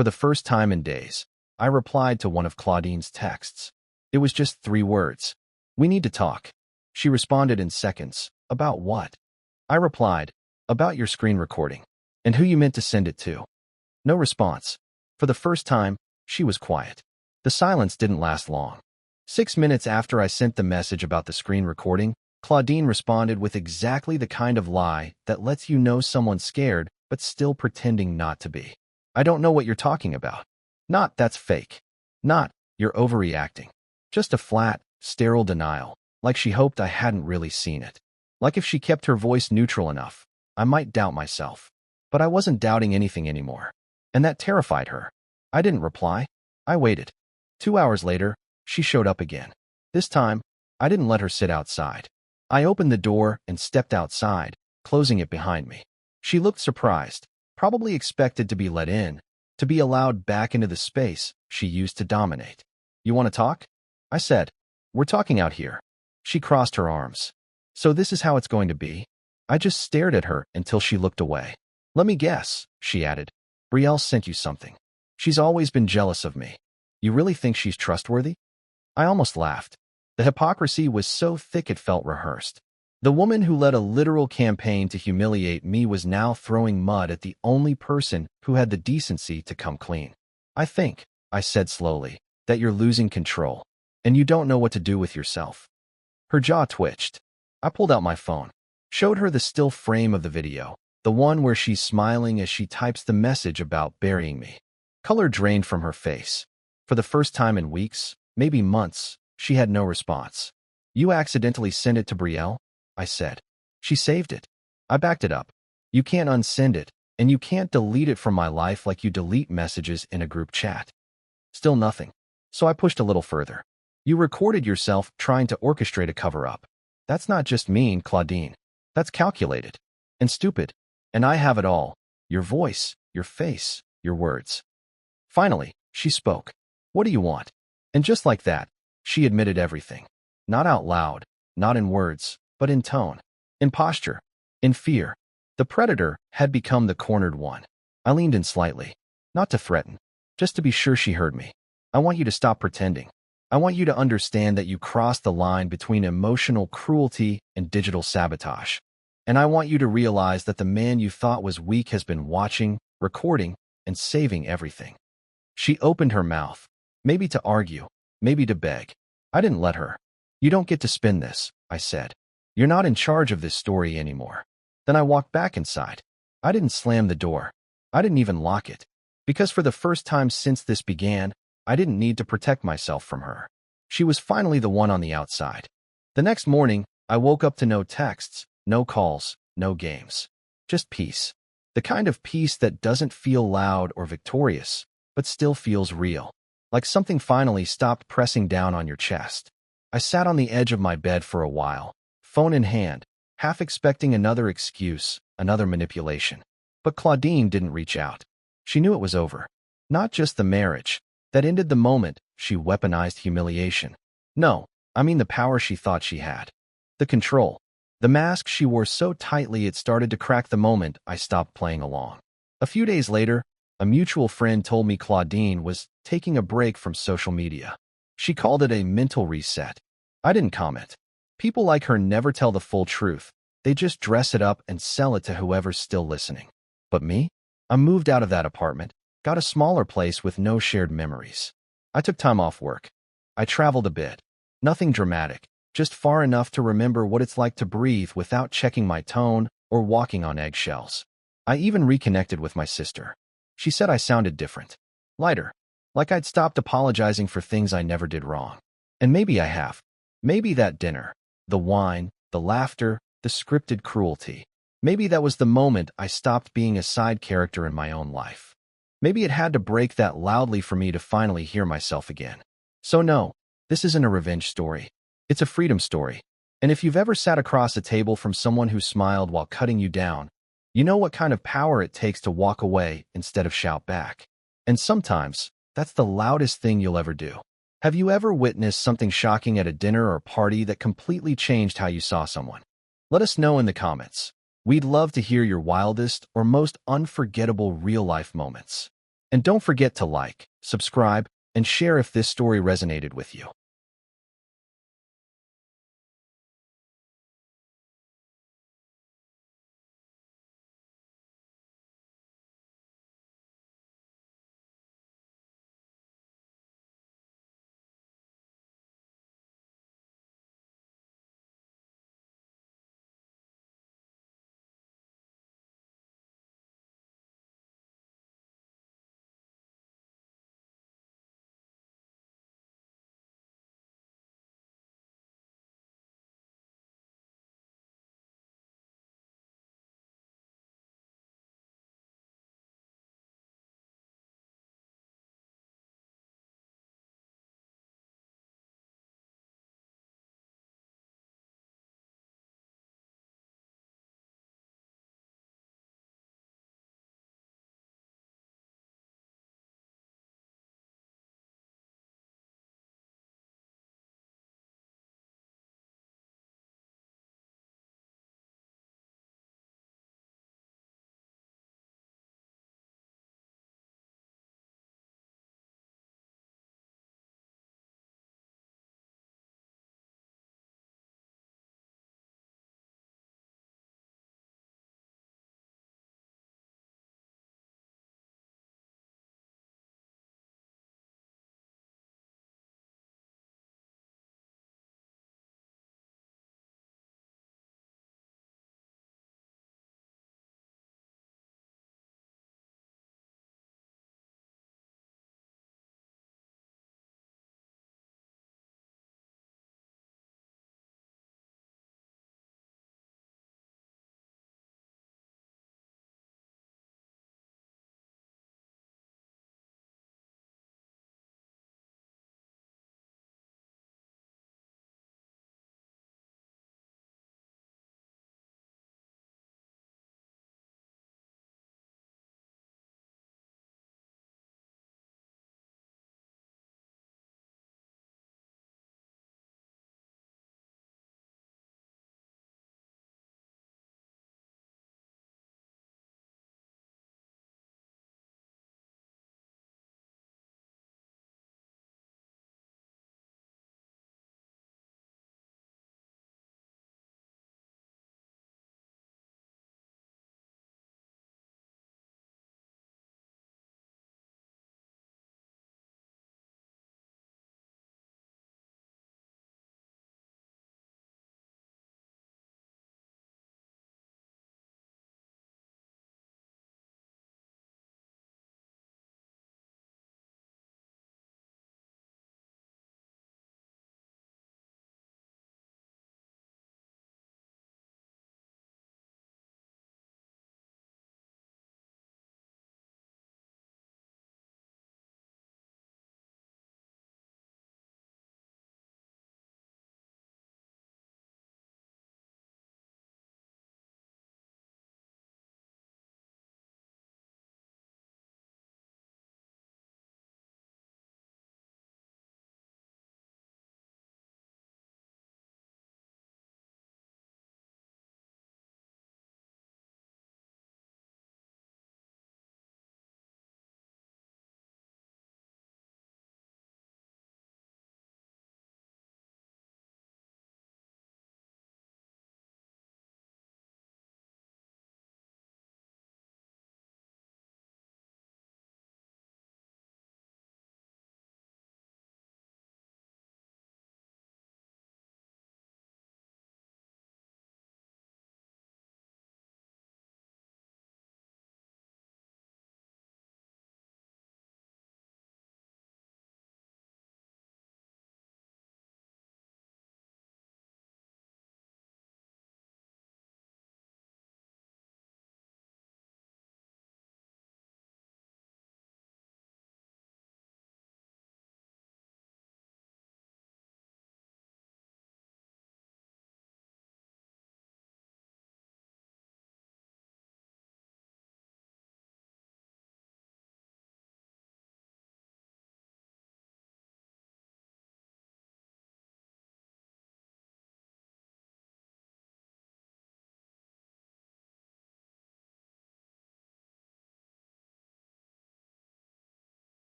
For the first time in days, I replied to one of Claudine's texts. It was just 3 words. We need to talk. She responded in seconds. About what? I replied, about your screen recording, and who you meant to send it to. No response. For the first time, she was quiet. The silence didn't last long. 6 minutes after I sent the message about the screen recording, Claudine responded with exactly the kind of lie that lets you know someone's scared but still pretending not to be. I don't know what you're talking about. Not, that's fake. Not, you're overreacting. Just a flat, sterile denial, like she hoped I hadn't really seen it. Like if she kept her voice neutral enough, I might doubt myself. But I wasn't doubting anything anymore. And that terrified her. I didn't reply. I waited. 2 hours later, she showed up again. This time, I didn't let her sit outside. I opened the door and stepped outside, closing it behind me. She looked surprised, probably expected to be let in, to be allowed back into the space she used to dominate. You want to talk? I said. We're talking out here. She crossed her arms. So this is how it's going to be? I just stared at her until she looked away. Let me guess, she added. Brielle sent you something. She's always been jealous of me. You really think she's trustworthy? I almost laughed. The hypocrisy was so thick it felt rehearsed. The woman who led a literal campaign to humiliate me was now throwing mud at the only person who had the decency to come clean. I think, I said slowly, that you're losing control, and you don't know what to do with yourself. Her jaw twitched. I pulled out my phone, showed her the still frame of the video, the one where she's smiling as she types the message about burying me. Color drained from her face. For the first time in weeks, maybe months, she had no response. You accidentally sent it to Brielle? I said. She saved it. I backed it up. You can't unsend it, and you can't delete it from my life like you delete messages in a group chat. Still nothing. So I pushed a little further. You recorded yourself trying to orchestrate a cover-up. That's not just mean, Claudine. That's calculated. And stupid. And I have it all. Your voice, your face, your words. Finally, she spoke. What do you want? And just like that, she admitted everything. Not out loud, not in words, but in tone, in posture, in fear. The predator had become the cornered one. I leaned in slightly, not to threaten, just to be sure she heard me. I want you to stop pretending. I want you to understand that you crossed the line between emotional cruelty and digital sabotage. And I want you to realize that the man you thought was weak has been watching, recording, and saving everything. She opened her mouth, maybe to argue, maybe to beg. I didn't let her. You don't get to spin this, I said. You're not in charge of this story anymore. Then I walked back inside. I didn't slam the door. I didn't even lock it. Because for the first time since this began, I didn't need to protect myself from her. She was finally the one on the outside. The next morning, I woke up to no texts, no calls, no games. Just peace. The kind of peace that doesn't feel loud or victorious, but still feels real. Like something finally stopped pressing down on your chest. I sat on the edge of my bed for a while, phone in hand, half expecting another excuse, another manipulation. But Claudine didn't reach out. She knew it was over. Not just the marriage. That ended the moment she weaponized humiliation. No, I mean the power she thought she had. The control. The mask she wore so tightly it started to crack the moment I stopped playing along. A few days later, a mutual friend told me Claudine was taking a break from social media. She called it a mental reset. I didn't comment. People like her never tell the full truth. They just dress it up and sell it to whoever's still listening. But me? I moved out of that apartment, got a smaller place with no shared memories. I took time off work. I traveled a bit. Nothing dramatic, just far enough to remember what it's like to breathe without checking my tone or walking on eggshells. I even reconnected with my sister. She said I sounded different. Lighter. Like I'd stopped apologizing for things I never did wrong. And maybe I have. Maybe that dinner, the wine, the laughter, the scripted cruelty. Maybe that was the moment I stopped being a side character in my own life. Maybe it had to break that loudly for me to finally hear myself again. So no, this isn't a revenge story. It's a freedom story. And if you've ever sat across a table from someone who smiled while cutting you down, you know what kind of power it takes to walk away instead of shout back. And sometimes, that's the loudest thing you'll ever do. Have you ever witnessed something shocking at a dinner or party that completely changed how you saw someone? Let us know in the comments. We'd love to hear your wildest or most unforgettable real-life moments. And don't forget to like, subscribe, and share if this story resonated with you.